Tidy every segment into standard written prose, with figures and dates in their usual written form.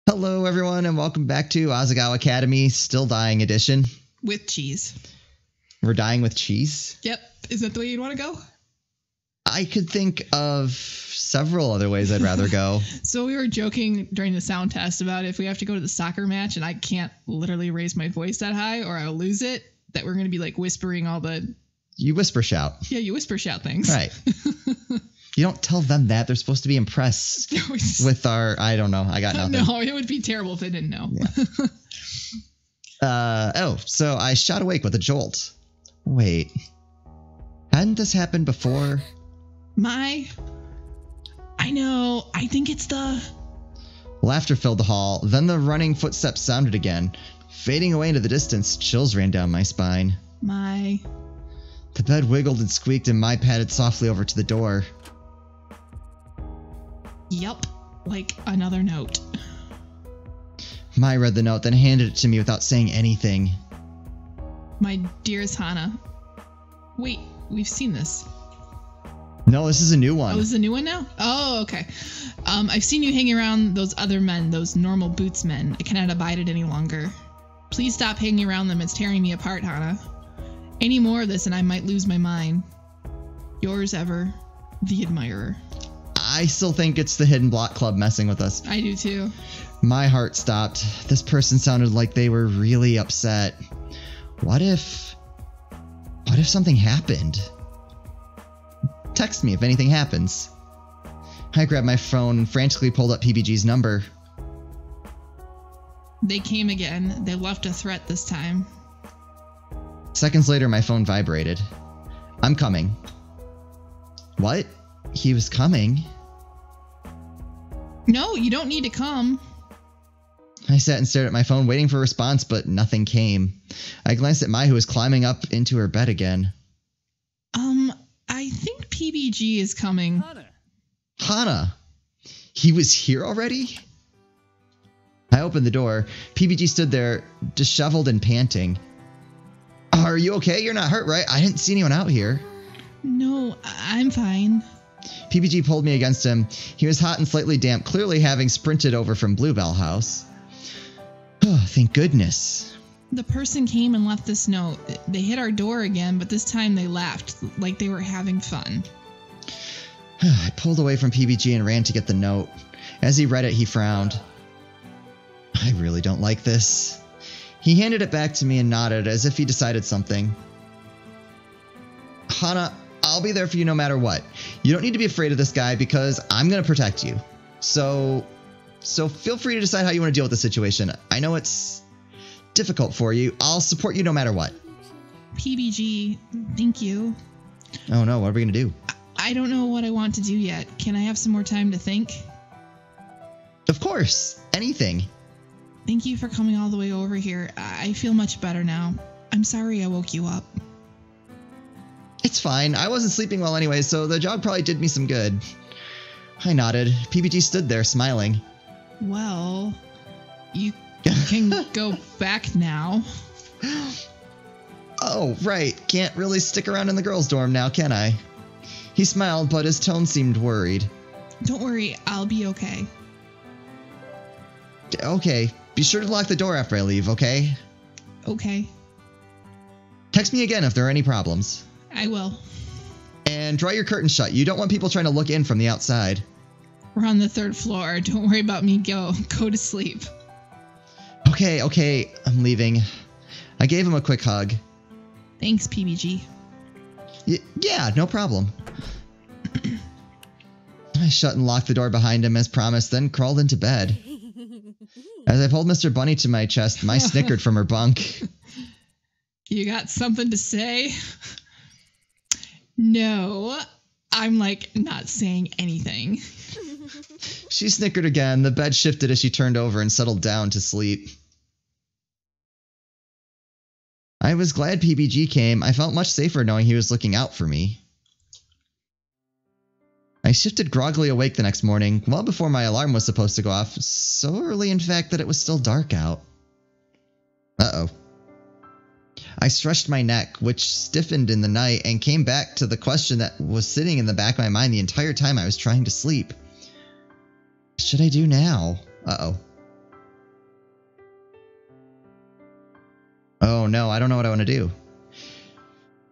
Hello, everyone, and welcome back to Asagao Academy, Still Dying Edition. With cheese. We're dying with cheese? Yep. Is that the way you'd want to go? I could think of several other ways I'd rather go. So we were joking during the sound test about if we have to go to the soccer match and I can't literally raise my voice that high or I'll lose it, that we're going to be like whispering all the... You whisper shout. Yeah, you whisper shout things. Right. You don't tell them that. They're supposed to be impressed with our... I don't know. I got nothing. No, it would be terrible if they didn't know. Yeah. So I shot awake with a jolt. Wait. Hadn't this happened before? I know. I think it's the... Laughter filled the hall. Then the running footsteps sounded again. Fading away into the distance, chills ran down my spine. The bed wiggled and squeaked and Mai padded softly over to the door. Yup. Like another note. Mai read the note, then handed it to me without saying anything. My dearest Hana. Wait, we've seen this. No, this is a new one. Oh, this is a new one now? Oh, okay. I've seen you hanging around those other men, those normal boots men. I cannot abide it any longer. Please stop hanging around them. It's tearing me apart, Hana. Any more of this and I might lose my mind. Yours ever, the Admirer. I still think it's the Hidden Block Club messing with us. I do too. My heart stopped. This person sounded like they were really upset. What if something happened? Text me if anything happens. I grabbed my phone and frantically pulled up PBG's number. They came again. They left a threat this time. Seconds later, my phone vibrated. I'm coming. What? He was coming? No, you don't need to come. I sat and stared at my phone, waiting for a response, but nothing came. I glanced at Mai, who was climbing up into her bed again. I think PBG is coming. Hana! He was here already? I opened the door. PBG stood there, disheveled and panting. Are you okay? You're not hurt, right? I didn't see anyone out here. No, I'm fine. PBG pulled me against him. He was hot and slightly damp, clearly having sprinted over from Bluebell House. Oh, thank goodness. The person came and left this note. They hit our door again, but this time they laughed, like they were having fun. I pulled away from PBG and ran to get the note. As he read it, he frowned. I really don't like this. He handed it back to me and nodded as if he decided something. Hana, I'll be there for you no matter what. You don't need to be afraid of this guy because I'm going to protect you. So feel free to decide how you want to deal with the situation. I know it's difficult for you. I'll support you no matter what. PBG, thank you. Oh no, what are we going to do? I don't know what I want to do yet. Can I have some more time to think? Of course. Anything. Thank you for coming all the way over here. I feel much better now. I'm sorry I woke you up. It's fine. I wasn't sleeping well anyway, so the jog probably did me some good. I nodded. PBG stood there, smiling. Well, you can go back now. Oh, right. Can't really stick around in the girls' dorm now, can I? He smiled, but his tone seemed worried. Don't worry, I'll be okay. Okay. Be sure to lock the door after I leave, okay? Okay. Text me again if there are any problems. I will. And draw your curtains shut. You don't want people trying to look in from the outside. We're on the 3rd floor. Don't worry about me. Go to sleep. Okay. I'm leaving. I gave him a quick hug. Thanks, PBG. Yeah, no problem. I shut and locked the door behind him as promised, then crawled into bed. As I pulled Mr. Bunny to my chest, Mai snickered from her bunk. You got something to say? No, I'm like not saying anything. She snickered again. The bed shifted as she turned over and settled down to sleep. I was glad PBG came. I felt much safer knowing he was looking out for me. I shifted groggily awake the next morning, well before my alarm was supposed to go off, so early in fact that it was still dark out. Uh-oh. I stretched my neck, which stiffened in the night, and came back to the question that was sitting in the back of my mind the entire time I was trying to sleep. What should I do now? Uh-oh. Oh no, I don't know what I want to do.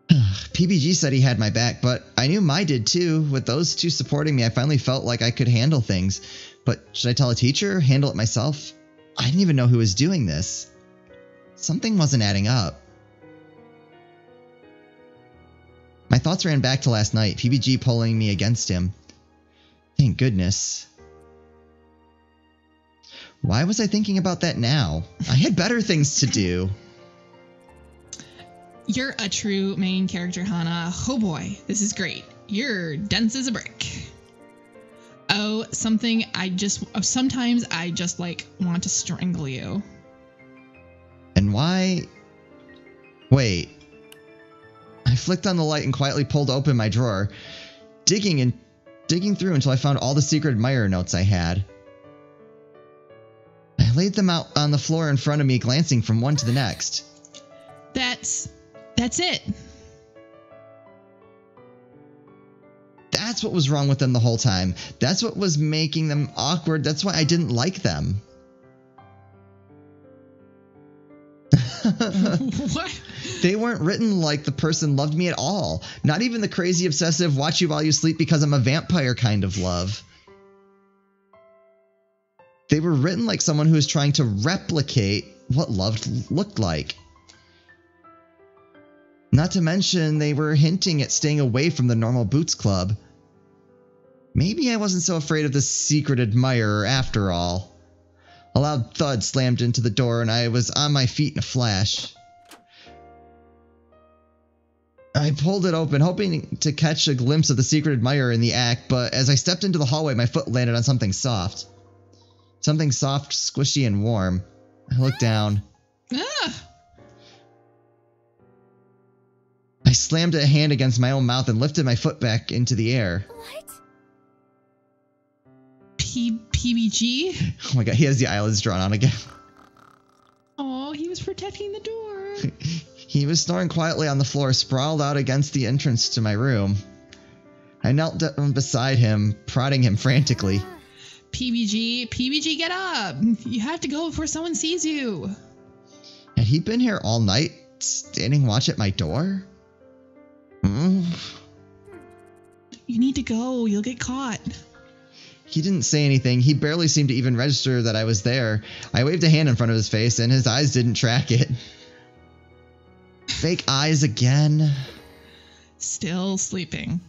PBG said he had my back, but I knew Mai did too. With those two supporting me, I finally felt like I could handle things. But should I tell a teacher? Handle it myself? I didn't even know who was doing this. Something wasn't adding up. My thoughts ran back to last night, PBG pulling me against him. Thank goodness. Why was I thinking about that now? I had better things to do. You're a true main character, Hana. Oh boy, this is great. You're dense as a brick. Oh, sometimes I just like want to strangle you. And why? Wait. I flicked on the light and quietly pulled open my drawer, digging through until I found all the secret admirer notes I had. I laid them out on the floor in front of me, glancing from one to the next. That's it. That's what was wrong with them the whole time. That's what was making them awkward. That's why I didn't like them. What? They weren't written like the person loved me at all. Not even the crazy, obsessive, watch you while you sleep because I'm a vampire kind of love. They were written like someone who was trying to replicate what love looked like. Not to mention, they were hinting at staying away from the normal Boots Club. Maybe I wasn't so afraid of the secret admirer after all. A loud thud slammed into the door and I was on my feet in a flash. I pulled it open, hoping to catch a glimpse of the secret admirer in the act, but as I stepped into the hallway, my foot landed on something soft. Something soft, squishy, and warm. I looked down. Ah! I slammed a hand against my own mouth and lifted my foot back into the air. What? PBG? Oh my god, he has the eyelids drawn on again. Oh, he was protecting the door. He was snoring quietly on the floor, sprawled out against the entrance to my room. I knelt down beside him, prodding him frantically. PBG, get up. You have to go before someone sees you. Had he been here all night, standing watch at my door? You need to go. You'll get caught. He didn't say anything. He barely seemed to even register that I was there. I waved a hand in front of his face, and his eyes didn't track it. Fake eyes again. Still sleeping.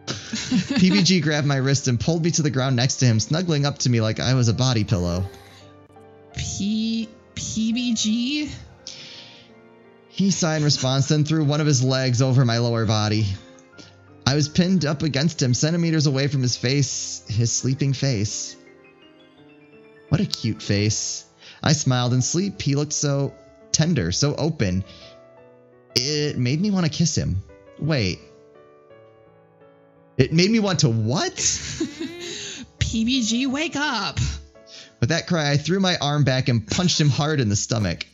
PBG grabbed my wrist and pulled me to the ground next to him, snuggling up to me like I was a body pillow. PBG? He sighed in response, then threw one of his legs over my lower body. I was pinned up against him, centimeters away from his face, his sleeping face. What a cute face. I smiled in sleep. He looked so tender, so open. It made me want to kiss him. Wait. It made me want to what? PBG, wake up. With that cry, I threw my arm back and punched him hard in the stomach.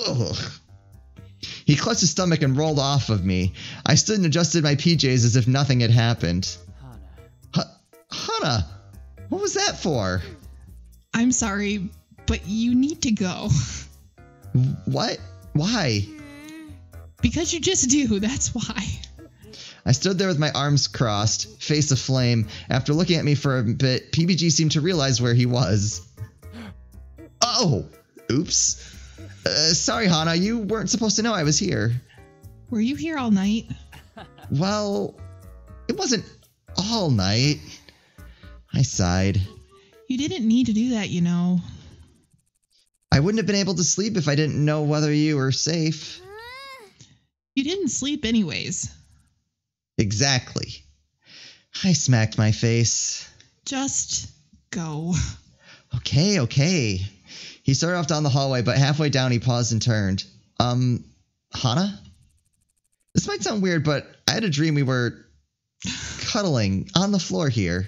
Ugh. He clutched his stomach and rolled off of me. I stood and adjusted my PJs as if nothing had happened. Hana, what was that for? I'm sorry, but you need to go. What? Why? Because you just do, that's why. I stood there with my arms crossed, face aflame. After looking at me for a bit, PBG seemed to realize where he was. Oh! Oops. Sorry, Hana, you weren't supposed to know I was here. Were you here all night? Well, it wasn't all night. I sighed. You didn't need to do that, you know. I wouldn't have been able to sleep if I didn't know whether you were safe. You didn't sleep anyways. Exactly. I smacked my face. Just go. Okay. He started off down the hallway, but halfway down he paused and turned. Hana? This might sound weird, but I had a dream we were cuddling on the floor here.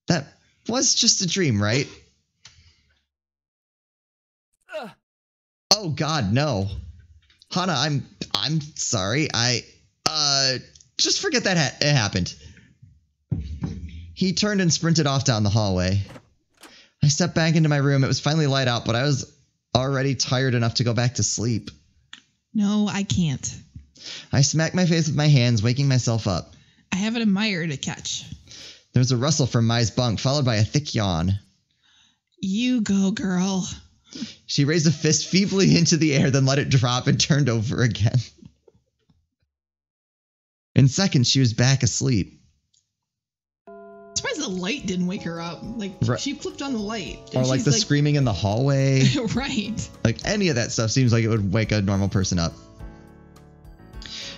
That was just a dream, right? Oh god, no. Hana, I'm sorry. Just forget that it happened. He turned and sprinted off down the hallway. I stepped back into my room. It was finally light out, but I was already tired enough to go back to sleep. No, I can't. I smacked my face with my hands, waking myself up. I have an admirer to catch. There was a rustle from Mai's bunk, followed by a thick yawn. You go, girl. She raised a fist feebly into the air, then let it drop and turned over again. In seconds, she was back asleep. I'm surprised the light didn't wake her up. Like, she flipped on the light. Or like the screaming in the hallway. Right. Like any of that stuff seems like it would wake a normal person up.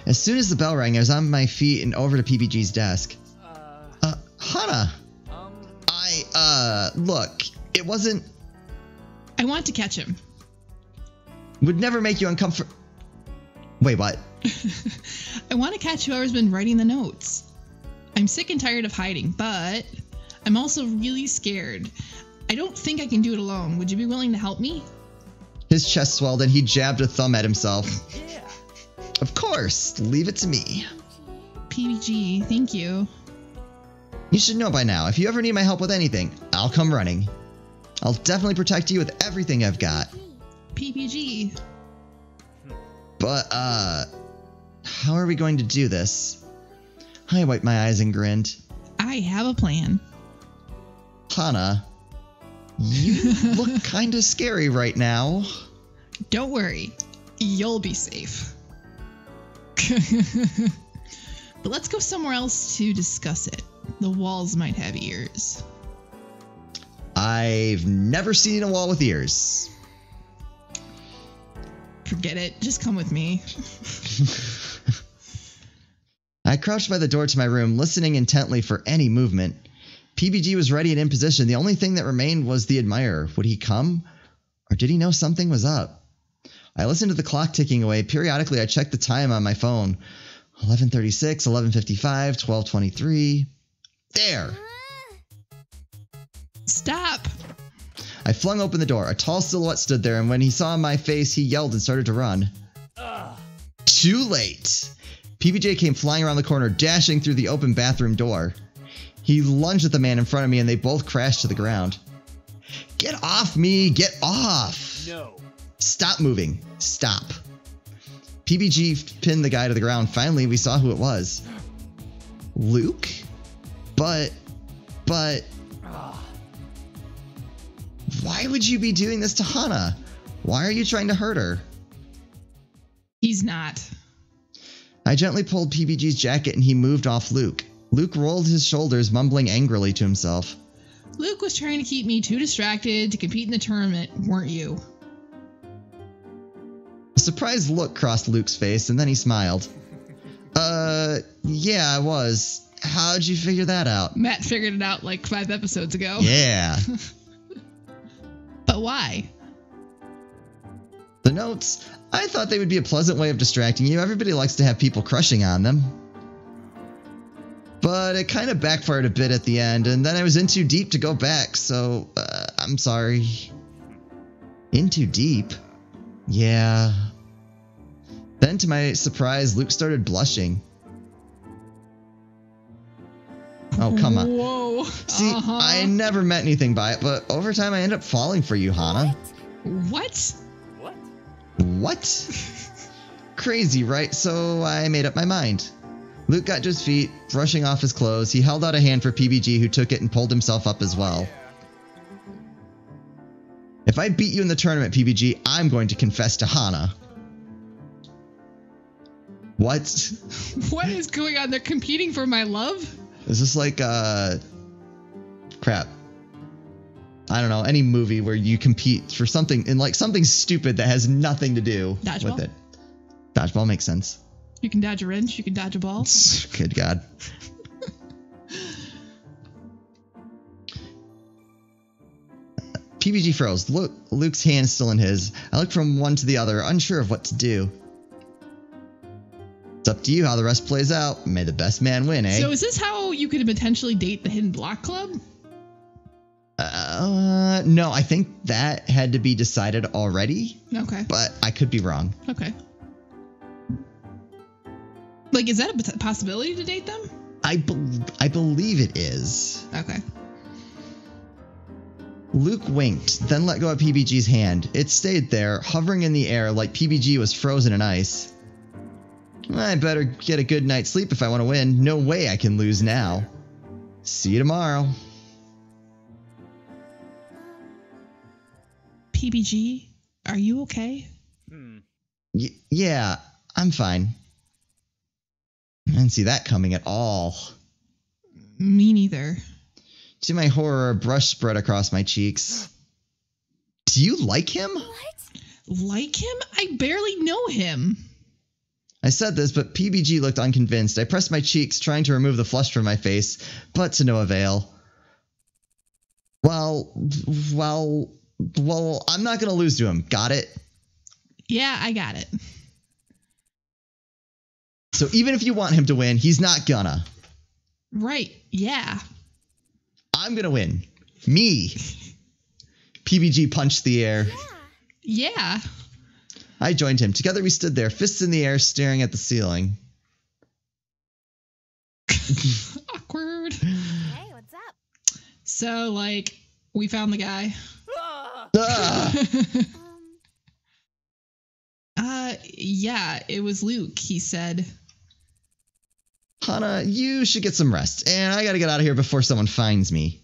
As soon as the bell rang, I was on my feet and over to PBG's desk. Hana! Look, it wasn't... I want to catch him. Would never make you uncomfortable... Wait, what? I want to catch whoever's been writing the notes. I'm sick and tired of hiding, but I'm also really scared. I don't think I can do it alone. Would you be willing to help me? His chest swelled and he jabbed a thumb at himself. Yeah. Of course. Leave it to me. PBG, thank you. You should know by now. If you ever need my help with anything, I'll come running. I'll definitely protect you with everything I've got. PBG. But, how are we going to do this? I wiped my eyes and grinned. I have a plan. Hana, you look kind of scary right now. Don't worry. You'll be safe. But let's go somewhere else to discuss it. The walls might have ears. I've never seen a wall with ears. Forget it. Just come with me. I crouched by the door to my room, listening intently for any movement. PBG was ready and in position. The only thing that remained was the admirer. Would he come? Or did he know something was up? I listened to the clock ticking away. Periodically, I checked the time on my phone. 11:36, 11:55, 12:23. There! Stop! I flung open the door. A tall silhouette stood there, and when he saw my face, he yelled and started to run. Too late! PBJ came flying around the corner, dashing through the open bathroom door. He lunged at the man in front of me, and they both crashed to the ground. Get off me! Get off! No. Stop moving. Stop. PBG pinned the guy to the ground. Finally, we saw who it was. Luke? But... Why would you be doing this to Hana? Why are you trying to hurt her? He's not. I gently pulled PBG's jacket and he moved off Luke. Luke rolled his shoulders, mumbling angrily to himself. Luke was trying to keep me too distracted to compete in the tournament, weren't you? A surprised look crossed Luke's face and then he smiled. Yeah, I was. How'd you figure that out? Matt figured it out like 5 episodes ago. Yeah. But why? The notes. I thought they would be a pleasant way of distracting you. Everybody likes to have people crushing on them. But it kind of backfired a bit at the end, and then I was in too deep to go back, so I'm sorry. In too deep? Yeah. Then to my surprise, Luke started blushing. Oh, come on. Whoa. See, I never meant anything by it, but over time I ended up falling for you, Hana. What? What? Crazy, right? So I made up my mind. Luke got to his feet, brushing off his clothes. He held out a hand for PBG, who took it and pulled himself up as well. If I beat you in the tournament, PBG, I'm going to confess to Hana. What? What is going on? They're competing for my love? Is this like, crap. I don't know, any movie where you compete for something, in like something stupid that has nothing to do with it. Dodgeball makes sense. You can dodge a wrench, you can dodge a ball. Good God. PBG froze. Look, Luke's hand still in his. I looked from one to the other, unsure of what to do. It's up to you how the rest plays out. May the best man win, eh? So is this how you could potentially date the Hidden Block Club? No, I think that had to be decided already. Okay. But I could be wrong. Okay. Like, is that a possibility to date them? I believe it is. Okay. Luke winked, then let go of PBG's hand. It stayed there, hovering in the air like PBG was frozen in ice. I better get a good night's sleep if I want to win. No way I can lose now. See you tomorrow. PBG, are you okay? Yeah, I'm fine. I didn't see that coming at all. Me neither. To my horror, a brush spread across my cheeks. Do you like him? What? Like him? I barely know him. I said this, but PBG looked unconvinced. I pressed my cheeks, trying to remove the flush from my face, but to no avail. Well, I'm not gonna lose to him. Got it? Yeah, I got it. So even if you want him to win, he's not gonna. Right, yeah. I'm gonna win. Me. PBG punched the air. Yeah. I joined him. Together we stood there, fists in the air, staring at the ceiling. Awkward. Hey, what's up? So, like, we found the guy. Yeah, it was Luke, he said. Hana, you should get some rest, and I gotta get out of here before someone finds me.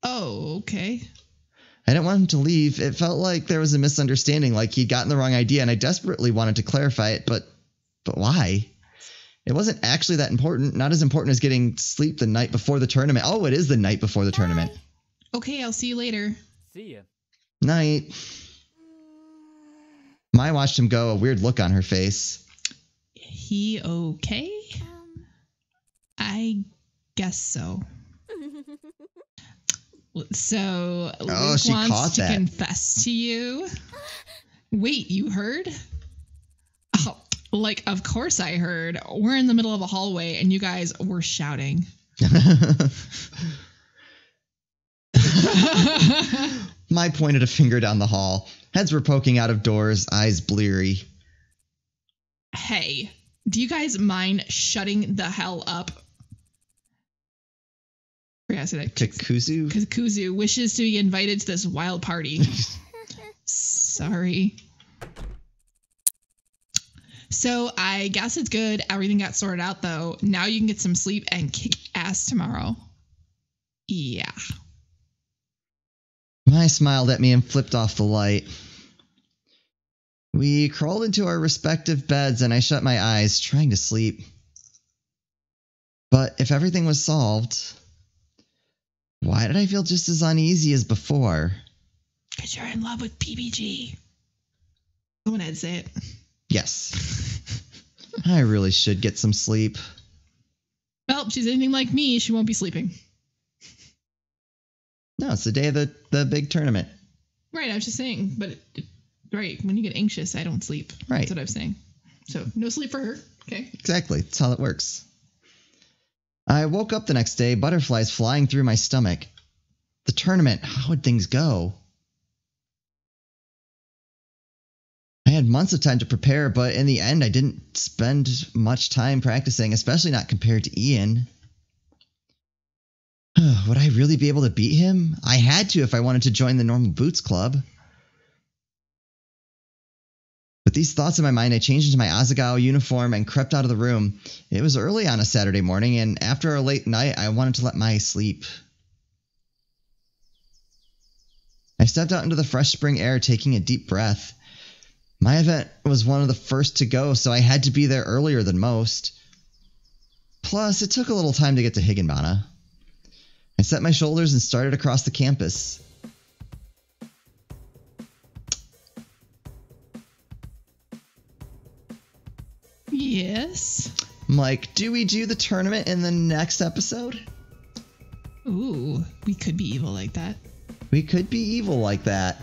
Oh, okay. I didn't want him to leave. It felt like there was a misunderstanding, like he'd gotten the wrong idea, and I desperately wanted to clarify it, but why? It wasn't actually that important, not as important as getting sleep the night before the tournament. Oh, it is the night before the tournament. Okay, I'll see you later. See ya. Night. Mai watched him go, a weird look on her face. He okay? I guess so. So, Luke she wants caught to that. confess to you? Wait, you heard? Oh, like, of course I heard. We're in the middle of a hallway and you guys were shouting. Mai pointed a finger down the hall. Heads were poking out of doors, eyes bleary. Hey, do you guys mind shutting the hell up? I forgot to say that. Kakuzu? Kuzu wishes to be invited to this wild party. Sorry. So I guess it's good. Everything got sorted out though. Now you can get some sleep and kick ass tomorrow. Yeah. Mai smiled at me and flipped off the light. We crawled into our respective beds and I shut my eyes, trying to sleep. But if everything was solved, why did I feel just as uneasy as before? Because you're in love with PBG. Someone had to say it. Yes. I really should get some sleep. Well, if she's anything like me, she won't be sleeping. No, it's the day of the big tournament. Right, I was just saying. But, right, when you get anxious, I don't sleep. Right. That's what I was saying. So, no sleep for her. Okay. Exactly. That's how it works. I woke up the next day, butterflies flying through my stomach. The tournament, how would things go? I had months of time to prepare, but in the end, I didn't spend much time practicing, especially not compared to Ian. Would I really be able to beat him? I had to if I wanted to join the Normal Boots Club. With these thoughts in my mind, I changed into my Asagao uniform and crept out of the room. It was early on a Saturday morning, and after a late night, I wanted to let Mai sleep. I stepped out into the fresh spring air, taking a deep breath. My event was one of the first to go, so I had to be there earlier than most. Plus, it took a little time to get to Higginbana. I set my shoulders and started across the campus. Yes. Mike, do we do the tournament in the next episode? Ooh, we could be evil like that. We could be evil like that.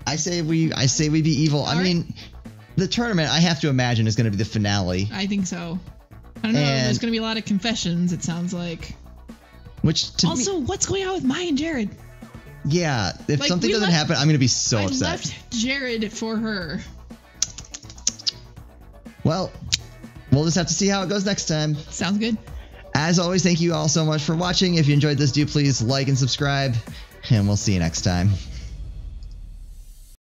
I say we be evil. I mean, the tournament, I have to imagine, is going to be the finale. I think so. I don't know. There's going to be a lot of confessions, it sounds like. Which to also, me, what's going on with Mai and Jared? Yeah, if Like, something doesn't happen, I'm going to be so upset. I left Jared for her. Well, we'll just have to see how it goes next time. Sounds good. As always, thank you all so much for watching. If you enjoyed this, do please like and subscribe. And we'll see you next time.